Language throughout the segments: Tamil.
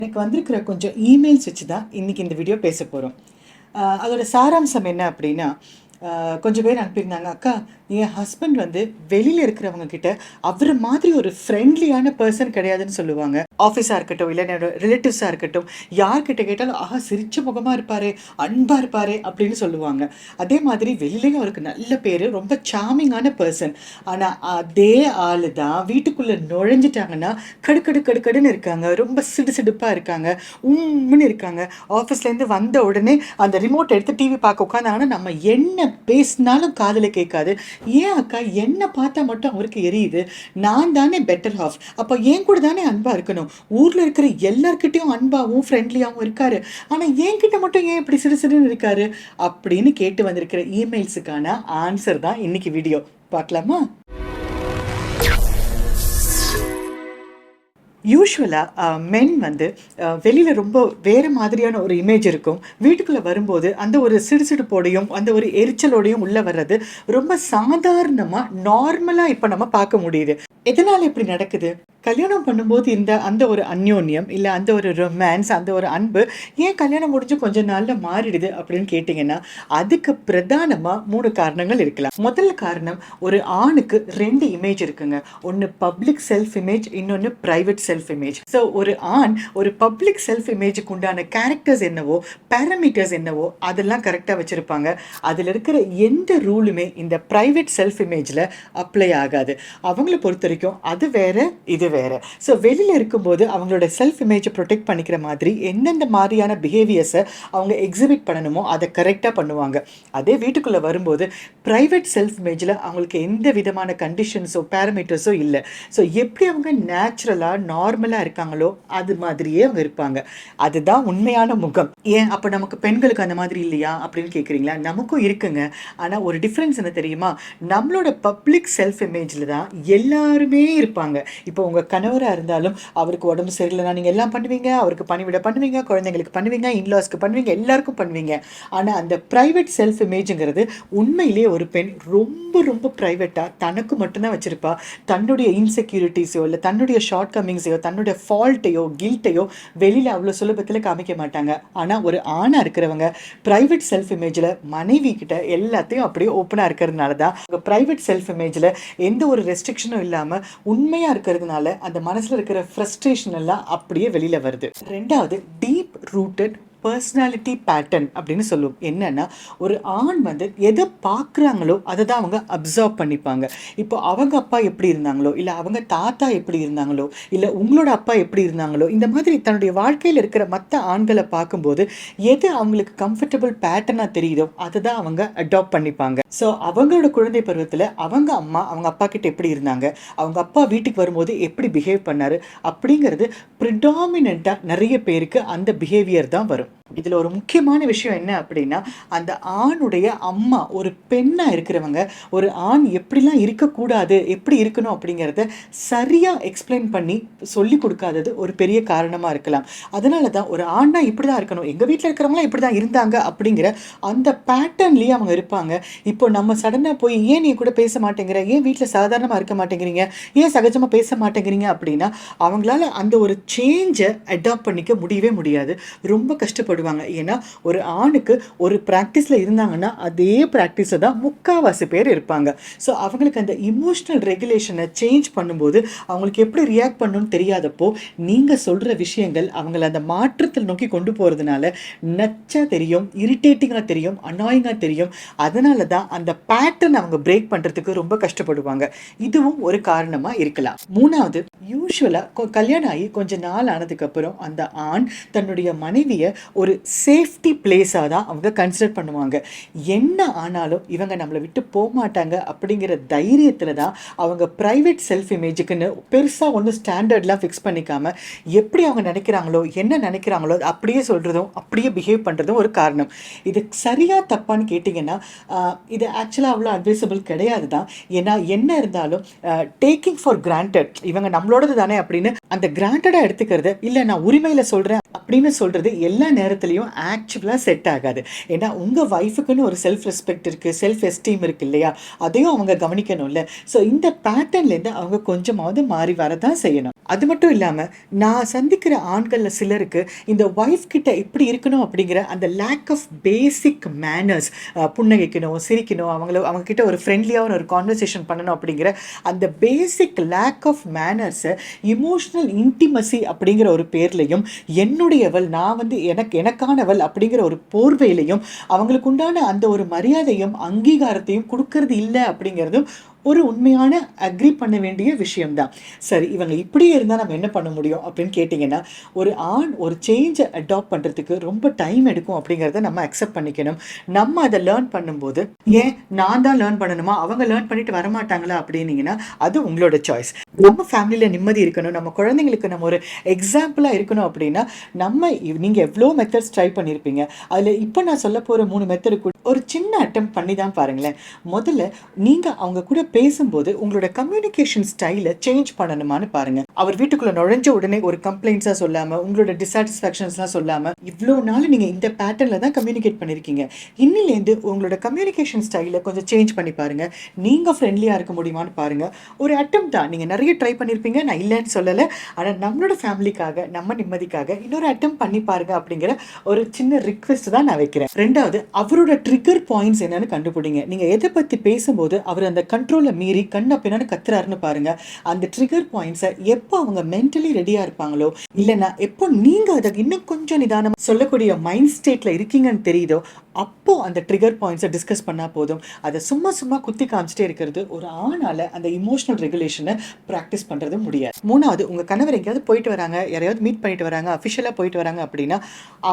எனக்கு வந்திருக்கிற கொஞ்சம் இமெயில்ஸ் வச்சு தான் இன்றைக்கி இந்த வீடியோ பேச போகிறோம். அதோட சாராம்சம் என்ன அப்படின்னா, கொஞ்சம் பேர் அனுப்பியிருந்தாங்க, அக்கா என் ஹஸ்பண்ட் வந்து வெளியில் இருக்கிறவங்க கிட்ட அவரை மாதிரி ஒரு ஃப்ரெண்ட்லியான பர்சன் கிடையாதுன்னு சொல்லுவாங்க. ஆஃபீஸாக இருக்கட்டும், இல்லை என்னோட ரிலேட்டிவ்ஸாக இருக்கட்டும், யார்கிட்ட கேட்டாலும் சிரிச்ச முகமாக இருப்பார், அன்பாக இருப்பார் அப்படின்னு சொல்லுவாங்க. அதே மாதிரி வெளியிலேயும் அவருக்கு நல்ல பேர், ரொம்ப சாமிங்கான பர்சன். ஆனால் அதே ஆள் தான் வீட்டுக்குள்ளே நுழைஞ்சிட்டாங்கன்னா கடுக்கடுன்னு இருக்காங்க, ரொம்ப சிடுசிடுப்பாக இருக்காங்க, உம்முன்னு இருக்காங்க. ஆஃபீஸ்லேருந்து வந்த உடனே அந்த ரிமோட் எடுத்து டிவி பார்க்க உட்காந்தாங்கன்னா நம்ம என்ன பேசினாலும் காதில் கேட்காது. ஏன் அக்கா என்ன பார்த்தா மட்டும் அவருக்கு எரியுது? நான் தானே பெட்டர் ஹாஃப், அப்போ ஏன் கூட தானே அன்பாக இருக்கணும். ஊரில் இருக்கிற எல்லார்கிட்டையும் அன்பாகவும் ஃப்ரெண்ட்லியாகவும் இருக்காரு, ஆனால் என்கிட்ட மட்டும் ஏன் இப்படி சிறுசிறுன்னு இருக்காரு அப்படின்னு கேட்டு வந்திருக்கிற இமெயில்ஸுக்கான ஆன்சர் தான் இன்னைக்கு வீடியோ. பார்க்கலாமா? யூஸ்வலாக மென் வந்து வெளியில் ரொம்ப வேறு மாதிரியான ஒரு இமேஜ் இருக்கும். வீட்டுக்குள்ளே வரும்போது அந்த ஒரு சிடுசிடுப்போடையும் அந்த ஒரு எரிச்சலோடையும் உள்ளே வர்றது ரொம்ப சாதாரணமாக நார்மலாக இப்போ நம்ம பார்க்க முடியுது. எதனால் இப்படி நடக்குது? கல்யாணம் பண்ணும்போது அந்த ஒரு அந்யோன்யம், இல்லை அந்த ஒரு ரொமான்ஸ், அந்த ஒரு அன்பு ஏன் கல்யாணம் முடிஞ்சு கொஞ்ச நாளில் மாறிடுது அப்படின்னு கேட்டிங்கன்னா, அதுக்கு பிரதானமாக 3 காரணங்கள் இருக்கலாம். முதல் காரணம், ஒரு ஆணுக்கு 2 இமேஜ் இருக்குங்க. ஒன்று பப்ளிக் செல்ஃப் இமேஜ், இன்னொன்று ப்ரைவேட் செல்ஃப் இமேஜ். ஸோ ஒரு ஆண் ஒரு பப்ளிக் செல்ஃப் இமேஜுக்கு உண்டான கேரக்டர்ஸ் என்னவோ, பேராமீட்டர்ஸ் என்னவோ அதெல்லாம் கரெக்டாக வச்சுருப்பாங்க. அதில் இருக்கிற எந்த ரூலுமே இந்த ப்ரைவேட் செல்ஃப் இமேஜில் அப்ளை ஆகாது. அவங்கள பொறுத்த வரைக்கும் அது வேற, இது வேற. ஸோ வெளியில் இருக்கும்போது அவங்களோட செல்ஃப் இமேஜை ப்ரொடெக்ட் பண்ணிக்கிற மாதிரி எந்தெந்த மாதிரியான பிஹேவியர்ஸை அவங்க எக்ஸிபிட் பண்ணணுமோ அதை கரெக்டாக பண்ணுவாங்க. அதே வீட்டுக்குள்ளே வரும்போது ப்ரைவேட் செல்ஃப் இமேஜில் அவங்களுக்கு எந்த விதமான கண்டிஷன்ஸோ பேராமீட்டர்ஸோ இல்லை. ஸோ எப்படி அவங்க நேச்சுரலாக நார்மலாக இருக்காங்களோ அது மாதிரியே அவங்க இருப்பாங்க. அதுதான் உண்மையான முகம். ஏன் அப்போ நமக்கு பெண்களுக்கு அந்த மாதிரி இல்லையா அப்படின்னு கேட்குறீங்களா? நமக்கும் இருக்குங்க. ஆனால் ஒரு டிஃப்ரென்ஸ் என்ன தெரியுமா? நம்மளோட பப்ளிக் செல்ஃப் இமேஜில் தான் எல்லாருமே இருப்பாங்க. இப்போ உங்கள் கணவராக இருந்தாலும் அவருக்கு உடம்பு சரியில்லைனா நீங்கள் எல்லாம் பண்ணுவீங்க, அவருக்கு பணிவிட பண்ணுவீங்க, குழந்தைங்களுக்கு பண்ணுவீங்க, இன்லாஸ்க்கு பண்ணுவீங்க, எல்லாருக்கும் பண்ணுவீங்க. ஆனால் அந்த ப்ரைவேட் செல்ஃப் இமேஜுங்கிறது உண்மையிலே ஒரு பெண் ரொம்ப ரொம்ப ப்ரைவேட்டாக தனக்கு மட்டும்தான் வச்சுருப்பா. தன்னுடைய இன்செக்யூரிட்டிஸோ இல்லை தன்னுடைய ஷார்ட் கம்மிங்ஸையோ தன்னுடைய ஃபால்ட்டையோ கில்ட்டையோ வெளியில் அவ்வளோ சுலபத்தில் காமிக்க மாட்டாங்க. ஆனால் ஒரு ஆணாக இருக்கிறவங்க ப்ரைவேட் செல்ஃப் இமேஜில் மனைவி கிட்ட எல்லாத்தையும் அப்படியே ஓப்பனாக இருக்கிறதுனால தான் ப்ரைவேட் செல்ஃப் இமேஜில் எந்த ஒரு ரெஸ்ட்ரிக்ஷனும் இல்லாமல் உண்மையாக இருக்கிறதுனால அந்த மனசில் இருக்கிற ஃப்ரஸ்ட்ரேஷன் எல்லாம் அப்படியே வெளியில் வருது. ரெண்டாவது, டீப் ரூட்டட் பர்சனாலிட்டி பேட்டர்ன் அப்படின்னு சொல்லுவோம். என்னன்னா, ஒரு ஆண் வந்து எதை பார்க்குறாங்களோ அதை தான் அவங்க அப்சர்வ் பண்ணிப்பாங்க. இப்போ அவங்க அப்பா எப்படி இருந்தாங்களோ, இல்லை அவங்க தாத்தா எப்படி இருந்தாங்களோ, இல்லை உங்களோட அப்பா எப்படி இருந்தாங்களோ, இந்த மாதிரி தன்னுடைய வாழ்க்கையில் இருக்கிற மற்ற ஆண்களை பார்க்கும்போது எது அவங்களுக்கு கம்ஃபர்டபுள் பேட்டர்னாக தெரியுதோ அதை தான் அவங்க அடாப்ட் பண்ணிப்பாங்க. ஸோ அவங்களோட குழந்தை பருவத்தில் அவங்க அம்மா அவங்க அப்பா கிட்ட எப்படி இருந்தாங்க, அவங்க அப்பா வீட்டுக்கு வரும்போது எப்படி பிஹேவ் பண்ணாரு அப்படிங்கிறது ப்ரிடாமினண்ட்டாக நிறைய பேருக்கு அந்த பிஹேவியர் தான் வரும். இதில் ஒரு முக்கியமான விஷயம் என்ன அப்படின்னா, அந்த ஆணுடைய அம்மா ஒரு பெண்ணாக இருக்கிறவங்க ஒரு ஆண் எப்படிலாம் இருக்கக்கூடாது, எப்படி இருக்கணும் அப்படிங்கிறத சரியாக எக்ஸ்பிளைன் பண்ணி சொல்லி கொடுக்காதது ஒரு பெரிய காரணமாக இருக்கலாம். அதனால தான் ஒரு ஆணா இப்படி தான் இருக்கணும், எங்கள் வீட்டில் இருக்கிறவங்களாம் இப்படி தான் இருந்தாங்க அப்படிங்கிற அந்த பேட்டர்ன்லேயே அவங்க இருப்பாங்க. இப்போ நம்ம சடனாக போய் ஏன் நீ கூட பேச மாட்டேங்கிற, ஏன் வீட்டில் சாதாரணமாக இருக்க மாட்டேங்கிறீங்க, ஏன் சகஜமாக பேச மாட்டேங்கிறீங்க அப்படின்னா அவங்களால அந்த ஒரு சேஞ்சை அடாப்ட் பண்ணிக்க முடியவே முடியாது. ரொம்ப கஷ்டப்படுவாங்க. ஏன்னா ஒரு ஆணுக்கு ஒரு ப்ராக்டிஸில் இருந்தாங்கன்னா அதே ப்ராக்டிஸை தான் முக்கால்வாசி பேர் இருப்பாங்க. ஸோ அவங்களுக்கு அந்த இமோஷ்னல் ரெகுலேஷனை சேஞ்ச் பண்ணும்போது அவங்களுக்கு எப்படி ரியாக்ட் பண்ணணும்னு தெரியாதப்போ நீங்கள் சொல்கிற விஷயங்கள் அவங்கள அந்த மாற்றத்தில் நோக்கி கொண்டு போகிறதுனால நச்சா தெரியும், இரிட்டேட்டிங்காக தெரியும், அனாயிங்காக தெரியும். அதனால தான் அந்த பேட்டர்ன் அவங்க பிரேக் பண்ணுறதுக்கு ரொம்ப கஷ்டப்படுவாங்க. இதுவும் ஒரு காரணமாக இருக்கலாம். மூணாவது, யூஸ்வலாக கல்யாணம் ஆகி கொஞ்ச நாள் ஆனதுக்கப்புறம் அந்த ஆண் தன்னுடைய மனைவியை ஒரு சேஃப்டி பிளேஸாக தான் அவங்க கன்சிடர் பண்ணுவாங்க. என்ன ஆனாலும் இவங்க நம்மளை விட்டு போக மாட்டாங்க அப்படிங்கிற தைரியத்தில் தான் அவங்க ப்ரைவேட் செல்ஃப் இமேஜுக்குன்னு பெருசாக ஒன்றும் ஸ்டாண்டர்ட்லாம் ஃபிக்ஸ் பண்ணிக்காமல் எப்படி அவங்க நினைக்கிறாங்களோ என்ன நினைக்கிறாங்களோ அப்படியே சொல்கிறதும் அப்படியே பிஹேவ் பண்ணுறதும் ஒரு காரணம். இது சரியாக தப்பான்னு கேட்டிங்கன்னா இது ஆக்சுவலாக அவ்வளோ அட்வைசபிள் கிடையாது தான். ஏன்னா என்ன இருந்தாலும் டேக்கிங் ஃபார் கிராண்டட், இவங்க நம்மளோடது தானே அப்படின்னு அந்த கிராண்டடாக எடுத்துக்கிறது, இல்லை நான் உரிமையில் சொல்கிறேன் அப்படின்னு சொல்றது எல்லா நேரத்துலயும் ஆக்சுவலா செட் ஆகாது. ஏன்னா உங்க ஒய்ஃப்க்குன்னு ஒரு செல்ஃப் ரெஸ்பெக்ட் இருக்கு, செல்ஃப் எஸ்டீம் இருக்கு இல்லையா? அதையும் அவங்க கவனிக்கணும்ல. ஸோ இந்த பேட்டர்ன்லேருந்து அவங்க கொஞ்சமாவது மாறி வரதான் செய்யணும். அது மட்டும் இல்லாம, நான் சந்திக்கிற ஆண்கள்ல சிலருக்கு இந்த ஒய்ஃப் கிட்ட எப்படி இருக்கணும் அப்படிங்கிற அந்த லேக் ஆஃப் பேசிக் மேனர்ஸ், புன்னகைக்கணும், சிரிக்கணும், அவங்க கிட்ட ஒரு ஃப்ரெண்ட்லியான ஒரு கான்வர்சேஷன் பண்ணணும் அப்படிங்கிற அந்த பேசிக் லேக் ஆஃப் மேனர்ஸை இமோஷனல் இன்டிமசி அப்படிங்கிற ஒரு பேர்லையும், என்னுடையவள், நான் வந்து எனக்கானவள் அப்படிங்கிற ஒரு போர்வையிலையும் அவங்களுக்கு உண்டான அந்த ஒரு மரியாதையும் அங்கீகாரத்தையும் கொடுக்கறது இல்லை அப்படிங்கிறதும் ஒரு உண்மையான அக்ரி பண்ண வேண்டிய விஷயம்தான். சரி, இவங்க இப்படியே இருந்தால் நம்ம என்ன பண்ண முடியும் அப்படின்னு கேட்டிங்கன்னா, ஒரு ஆண் ஒரு சேஞ்சை அடாப்ட் பண்ணுறதுக்கு ரொம்ப டைம் எடுக்கும் அப்படிங்கிறத நம்ம அக்செப்ட் பண்ணிக்கணும். நம்ம அதை லேர்ன் பண்ணும்போது, ஏன் நான் தான் லேர்ன் பண்ணணுமா, அவங்க லேர்ன் பண்ணிட்டு வரமாட்டாங்களா அப்படின்னீங்கன்னா அது உங்களோட சாய்ஸ். நம்ம ஃபேமிலியில் நிம்மதி இருக்கணும், நம்ம குழந்தைங்களுக்கு நம்ம ஒரு எக்ஸாம்பிளாக இருக்கணும் அப்படின்னா நீங்கள் எவ்வளோ மெத்தட்ஸ் ட்ரை பண்ணியிருப்பீங்க. அதில் இப்போ நான் சொல்ல போகிற 3 மெத்தடு ஒரு சின்ன அட்டெம்ப்ட் பண்ணி தான் பாருங்களேன். முதல்ல நீங்கள் அவங்க கூட பேசும்போது உங்களோட கம்யூனிகேஷன் ஸ்டைலை சேஞ்ச் பண்ணணுமான்னு பாருங்க. அவர் வீட்டுக்குள்ள நுழைஞ்ச உடனே ஒரு கம்ப்ளைண்ட்ஸா சொல்லாம, உங்களோட டிசாட்டிஸ்ஃபேக்ஷன்ஸ்லாம் சொல்லாம, இவ்வளோ நாள் நீங்க இந்த பேட்டர்ன்ல தான் கம்யூனிகேட் பண்ணிருக்கீங்க. இன்னிலேருந்து உங்களோட கம்யூனிகேஷன் ஸ்டைலை கொஞ்சம் சேஞ்ச் பண்ணி பாருங்க. நீங்க ஃப்ரெண்ட்லியா இருக்க முடியுமான்னு பாருங்க. ஒரு அட்டெம்ப்ட் தான், நீங்க நிறைய ட்ரை பண்ணிருப்பீங்க, நான் இல்லைன்னு சொல்லலை. ஆனா நம்மளோட ஃபேமிலிக்காக, நம்ம நிம்மதிக்காக இன்னொரு அட்டெம்ப்ட் பண்ணி பாருங்க அப்படிங்கிற ஒரு சின்ன ரிக்வெஸ்ட் தான் நான் வைக்கிறேன். ரெண்டாவது, அவரோட ட்ரிகர் பாயிண்ட்ஸ் என்னன்னு கண்டுபிடிங்க. நீங்க எதை பத்தி பேசும்போது அவர் அந்த கண்ட்ரோல் மீறி கண்ண பின்னாடி கத்துறாருன்னு பாருங்க. அந்த ட்ரிகர் பாயிண்ட்ஸை எப்போ அவங்க மென்டலி ரெடியா இருப்பாங்களோ, இல்லைன்னா எப்போ நீங்க அதை இன்னும் கொஞ்சம் நிதானமா சொல்லக்கூடிய மைண்ட் ஸ்டேட்ல இருக்கீங்கன்னு தெரியுதோ, அப்போ அந்த ட்ரிகர் பாயிண்ட்ஸை டிஸ்கஸ் பண்ணா போதும். அதை சும்மா குத்தி காமிச்சிட்டே இருக்கிறது ஒரு ஆணால அந்த இமோஷனல் ரெகுலேஷனை ப்ராக்டிஸ் பண்றது முடியாது. மூணாவது, உங்க கணவர் எங்கேயாவது போயிட்டு வராங்க, யாரையாவது மீட் பண்ணிட்டு வராங்க, அஃபிஷியலா போயிட்டு வராங்க அப்படின்னா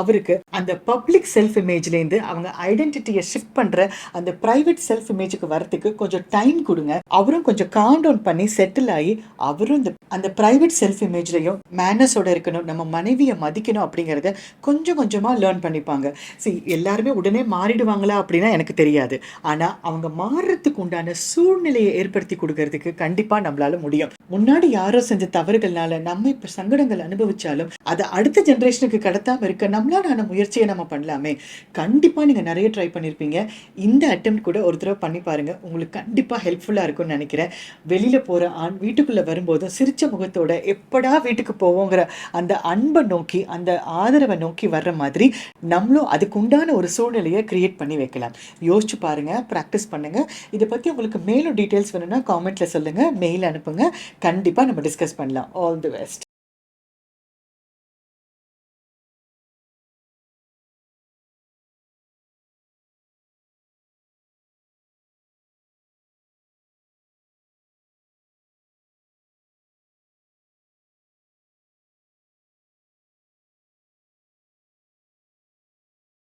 அவருக்கு அந்த பப்ளிக் செல்ஃப் இமேஜ்லேருந்து அவங்க ஐடென்டிட்டியை ஷிஃப்ட் பண்ற அந்த பிரைவேட் செல்ஃப் இமேஜுக்கு வரத்துக்கு கொஞ்சம் டைம் கொடுங்க. அவரும் கொஞ்சம் காம் டவுன் பண்ணி செட்டில் ஆகி அவரும் அந்த பிரைவேட் செல்ஃப் இமேஜ்லையும் மேனஸோட இருக்கணும், நம்ம மனைவியை மதிக்கணும் அப்படிங்கிறத கொஞ்சம் கொஞ்சமா லேர்ன் பண்ணிப்பாங்க. எல்லாருமே உடனே மாறிடுவாங்களா அப்படின்னா எனக்கு தெரியாது. ஆனா அவங்க மாறுறதுக்கு உண்டான சூழ்நிலையை ஏற்படுத்தி கொடுக்கறதுக்கு கண்டிப்பா நம்மளால முடியும். முன்னாடி யாரோ செஞ்ச தவறுகள்னால நம்ம இப்ப சங்கடங்கள் அனுபவிச்சாலும் அதை அடுத்த ஜெனரேஷனுக்கு கடத்தாம இருக்க நம்மளான முயற்சியை நம்ம பண்ணலாமே. கண்டிப்பா நீங்க நிறைய ட்ரை பண்ணிருப்பீங்க. இந்த அட்டெம்ப்ட் கூட ஒரு தடவை பண்ணி பாருங்க, உங்களுக்கு கண்டிப்பா ஹெல்ப்ஃபுல்லா இருக்கும்னு நினைக்கிறேன். வெளியில போற ஆண் வீட்டுக்குள்ள வரும்போது சிரிச்ச முகத்தோட எப்படா வீட்டுக்கு போவோங்கிற அந்த அன்பை நோக்கி, அந்த ஆதரவை நோக்கி வர்ற மாதிரி நம்மளும் அதுக்கு உண்டான ஒரு சூழ்நிலையை கிரியேட் பண்ணி வைக்கலாம். யோசிச்சு பாருங்க, ப்ராக்டிஸ் பண்ணுங்க. இதை பத்தி உங்களுக்கு மேலும் டீட்டெயில்ஸ் வேணும்னா காமெண்ட்ல சொல்லுங்க, மெயில் அனுப்புங்க. கண்டிப்பா நம்ம டிஸ்கஸ் பண்ணலாம். All the best.